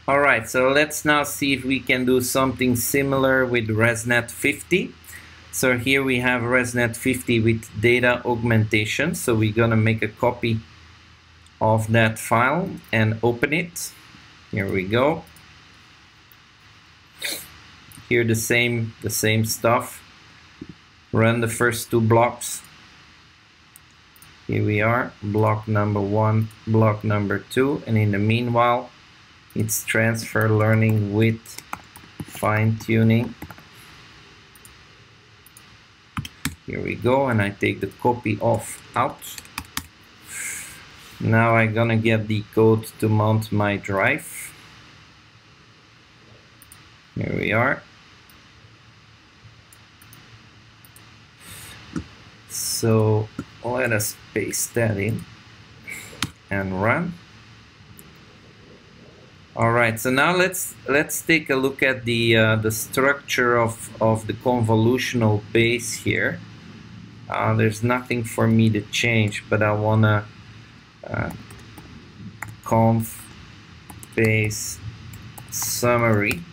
All right, so let's now see if we can do something similar with ResNet 50. So here we have ResNet 50 with data augmentation. So we're gonna make a copy of that file and open it. Here we go. Here the same stuff. Run the first two blocks. Here we are, block number 1, block number 2, and in the meanwhile, it's transfer learning with fine tuning. Here we go, and I take the copy of out. Now I'm gonna get the code to mount my drive. Here we are. So let us paste that in and run. All right, so now let's take a look at the structure of the convolutional base here. There's nothing for me to change, but I wanna conv base summary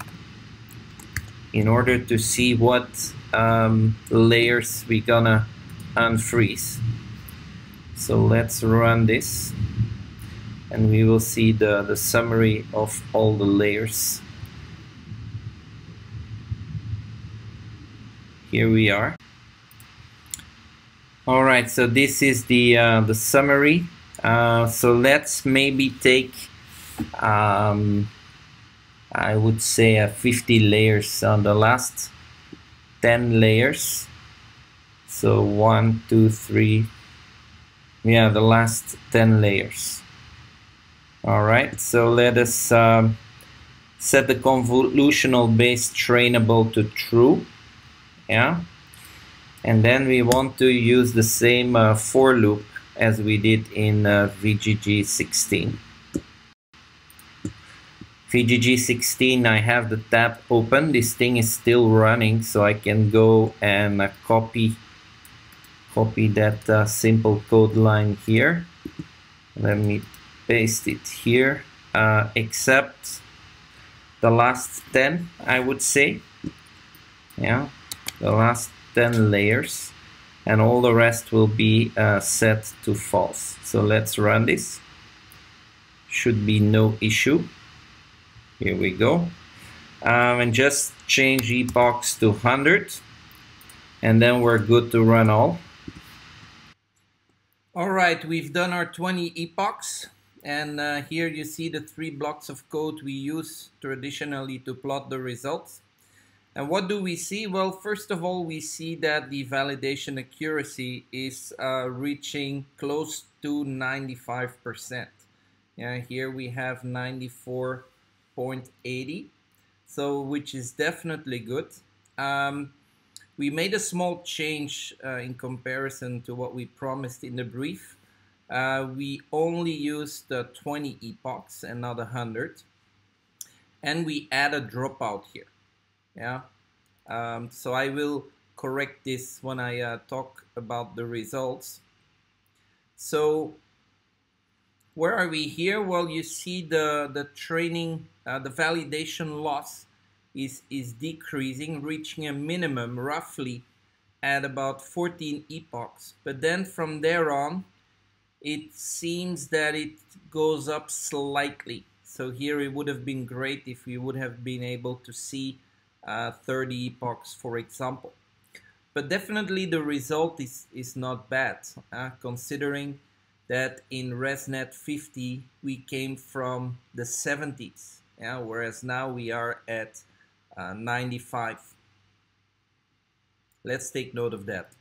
in order to see what layers we're gonna unfreeze. So let's run this, and we will see the summary of all the layers. Here we are. All right, so this is the summary. So let's maybe take I would say 50 layers on the last 10 layers. So 1, 2, 3, yeah, the last 10 layers. All right, so let us set the convolutional base trainable to true, yeah, and then we want to use the same for loop as we did in VGG 16. VGG 16, I have the tab open. This thing is still running, so I can go and copy that simple code line here. Let me paste it here, except the last 10, I would say. Yeah, the last 10 layers, and all the rest will be set to false. So let's run this. Should be no issue. Here we go. And just change epochs to 100, and then we're good to run all. All right, we've done our 20 epochs, and here you see the 3 blocks of code we use traditionally to plot the results. And what do we see? Well, first of all, we see that the validation accuracy is reaching close to 95%. Yeah, here we have 94.80, so which is definitely good. We made a small change in comparison to what we promised in the brief. We only used 20 epochs and not 100, and we add a dropout here. Yeah, so I will correct this when I talk about the results. So where are we here? Well, you see the training, the validation loss is decreasing, reaching a minimum roughly at about 14 epochs. But then from there on, it seems that it goes up slightly. So here it would have been great if we would have been able to see 30 epochs, for example. But definitely the result is not bad, considering that in ResNet 50 we came from the 70s, yeah, whereas now we are at 95. Let's take note of that.